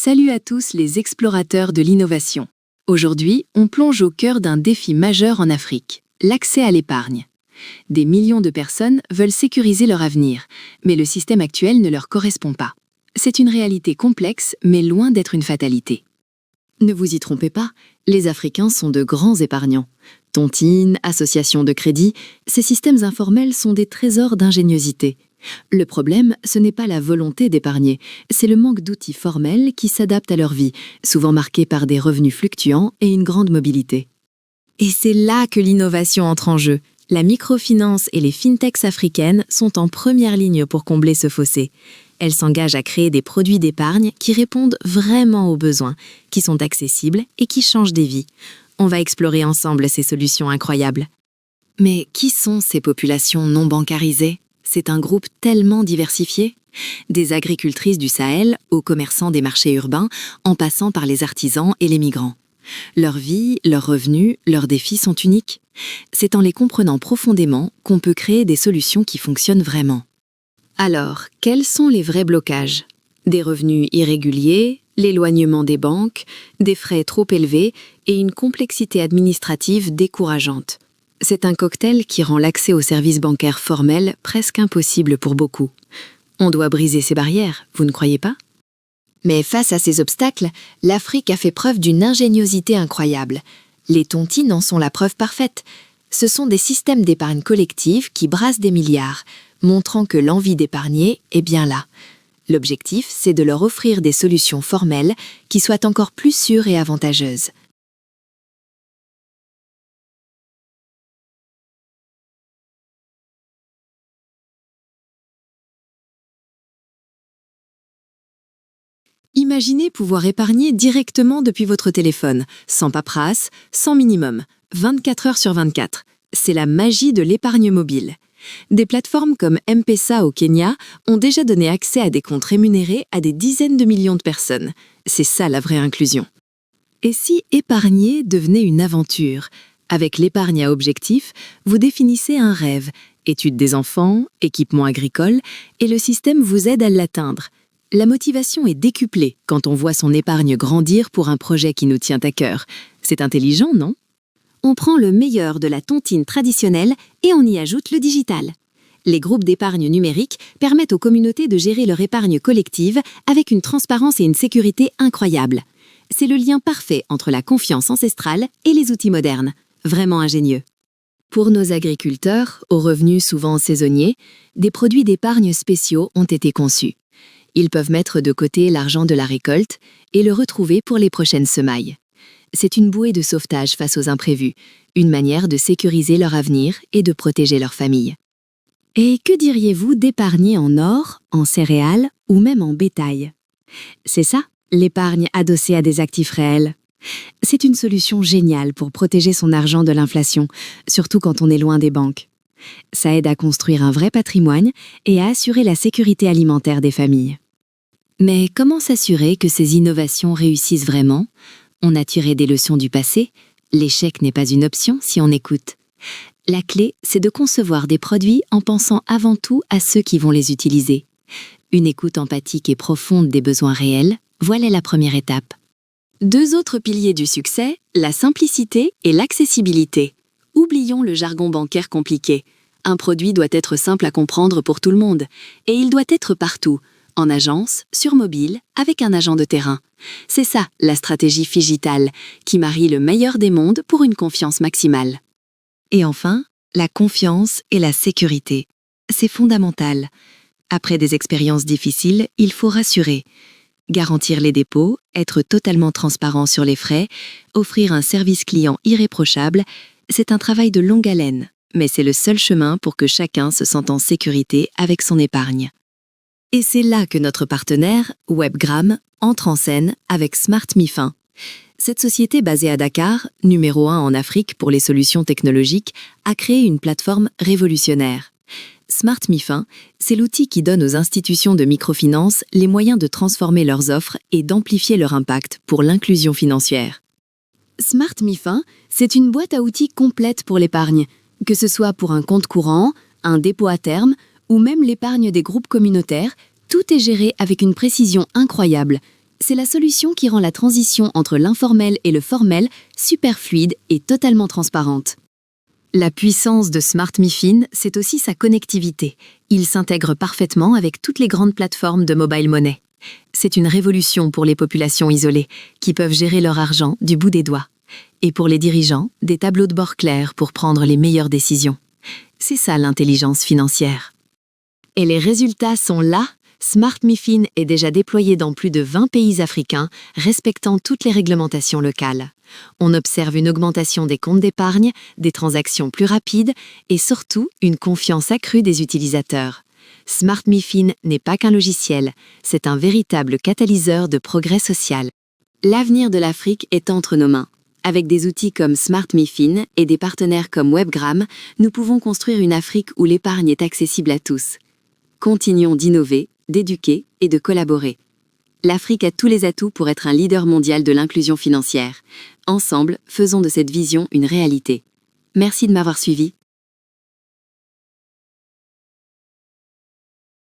Salut à tous les explorateurs de l'innovation. Aujourd'hui, on plonge au cœur d'un défi majeur en Afrique, l'accès à l'épargne. Des millions de personnes veulent sécuriser leur avenir, mais le système actuel ne leur correspond pas. C'est une réalité complexe, mais loin d'être une fatalité. Ne vous y trompez pas, les Africains sont de grands épargnants. Tontines, associations de crédit, ces systèmes informels sont des trésors d'ingéniosité. Le problème, ce n'est pas la volonté d'épargner, c'est le manque d'outils formels qui s'adaptent à leur vie, souvent marqués par des revenus fluctuants et une grande mobilité. Et c'est là que l'innovation entre en jeu. La microfinance et les fintechs africaines sont en première ligne pour combler ce fossé. Elles s'engagent à créer des produits d'épargne qui répondent vraiment aux besoins, qui sont accessibles et qui changent des vies. On va explorer ensemble ces solutions incroyables. Mais qui sont ces populations non bancarisées ? C'est un groupe tellement diversifié. Des agricultrices du Sahel aux commerçants des marchés urbains, en passant par les artisans et les migrants. Leur vie, leurs revenus, leurs défis sont uniques. C'est en les comprenant profondément qu'on peut créer des solutions qui fonctionnent vraiment. Alors, quels sont les vrais blocages ? Des revenus irréguliers, l'éloignement des banques, des frais trop élevés et une complexité administrative décourageante. C'est un cocktail qui rend l'accès aux services bancaires formels presque impossible pour beaucoup. On doit briser ces barrières, vous ne croyez pas ? Mais face à ces obstacles, l'Afrique a fait preuve d'une ingéniosité incroyable. Les tontines en sont la preuve parfaite. Ce sont des systèmes d'épargne collective qui brassent des milliards, montrant que l'envie d'épargner est bien là. L'objectif, c'est de leur offrir des solutions formelles qui soient encore plus sûres et avantageuses. Imaginez pouvoir épargner directement depuis votre téléphone, sans paperasse, sans minimum, 24 heures sur 24. C'est la magie de l'épargne mobile. Des plateformes comme M-Pesa au Kenya ont déjà donné accès à des comptes rémunérés à des dizaines de millions de personnes. C'est ça la vraie inclusion. Et si épargner devenait une aventure ? Avec l'épargne à objectif, vous définissez un rêve, études des enfants, équipement agricole, et le système vous aide à l'atteindre. La motivation est décuplée quand on voit son épargne grandir pour un projet qui nous tient à cœur. C'est intelligent, non ? On prend le meilleur de la tontine traditionnelle et on y ajoute le digital. Les groupes d'épargne numérique permettent aux communautés de gérer leur épargne collective avec une transparence et une sécurité incroyables. C'est le lien parfait entre la confiance ancestrale et les outils modernes. Vraiment ingénieux. Pour nos agriculteurs, aux revenus souvent saisonniers, des produits d'épargne spéciaux ont été conçus. Ils peuvent mettre de côté l'argent de la récolte et le retrouver pour les prochaines semailles. C'est une bouée de sauvetage face aux imprévus, une manière de sécuriser leur avenir et de protéger leur famille. Et que diriez-vous d'épargner en or, en céréales ou même en bétail ? C'est ça, l'épargne adossée à des actifs réels. C'est une solution géniale pour protéger son argent de l'inflation, surtout quand on est loin des banques. Ça aide à construire un vrai patrimoine et à assurer la sécurité alimentaire des familles. Mais comment s'assurer que ces innovations réussissent vraiment ? On a tiré des leçons du passé, l'échec n'est pas une option si on écoute. La clé, c'est de concevoir des produits en pensant avant tout à ceux qui vont les utiliser. Une écoute empathique et profonde des besoins réels, voilà la première étape. Deux autres piliers du succès, la simplicité et l'accessibilité. Oublions le jargon bancaire compliqué. Un produit doit être simple à comprendre pour tout le monde, et il doit être partout. En agence, sur mobile, avec un agent de terrain. C'est ça, la stratégie Figital, qui marie le meilleur des mondes pour une confiance maximale. Et enfin, la confiance et la sécurité. C'est fondamental. Après des expériences difficiles, il faut rassurer. Garantir les dépôts, être totalement transparent sur les frais, offrir un service client irréprochable, c'est un travail de longue haleine, mais c'est le seul chemin pour que chacun se sente en sécurité avec son épargne. Et c'est là que notre partenaire, Webgram, entre en scène avec Smart MiFin. Cette société basée à Dakar, numéro 1 en Afrique pour les solutions technologiques, a créé une plateforme révolutionnaire. Smart MiFin, c'est l'outil qui donne aux institutions de microfinance les moyens de transformer leurs offres et d'amplifier leur impact pour l'inclusion financière. Smart MiFin, c'est une boîte à outils complète pour l'épargne, que ce soit pour un compte courant, un dépôt à terme ou même l'épargne des groupes communautaires, tout est géré avec une précision incroyable. C'est la solution qui rend la transition entre l'informel et le formel super fluide et totalement transparente. La puissance de Smart MiFin, c'est aussi sa connectivité. Il s'intègre parfaitement avec toutes les grandes plateformes de mobile money. C'est une révolution pour les populations isolées, qui peuvent gérer leur argent du bout des doigts. Et pour les dirigeants, des tableaux de bord clairs pour prendre les meilleures décisions. C'est ça l'intelligence financière. Et les résultats sont là. Smart MiFin est déjà déployé dans plus de 20 pays africains, respectant toutes les réglementations locales. On observe une augmentation des comptes d'épargne, des transactions plus rapides et surtout une confiance accrue des utilisateurs. Smart MiFin n'est pas qu'un logiciel, c'est un véritable catalyseur de progrès social. L'avenir de l'Afrique est entre nos mains. Avec des outils comme Smart MiFin et des partenaires comme Webgram, nous pouvons construire une Afrique où l'épargne est accessible à tous. Continuons d'innover, d'éduquer et de collaborer. L'Afrique a tous les atouts pour être un leader mondial de l'inclusion financière. Ensemble, faisons de cette vision une réalité. Merci de m'avoir suivi.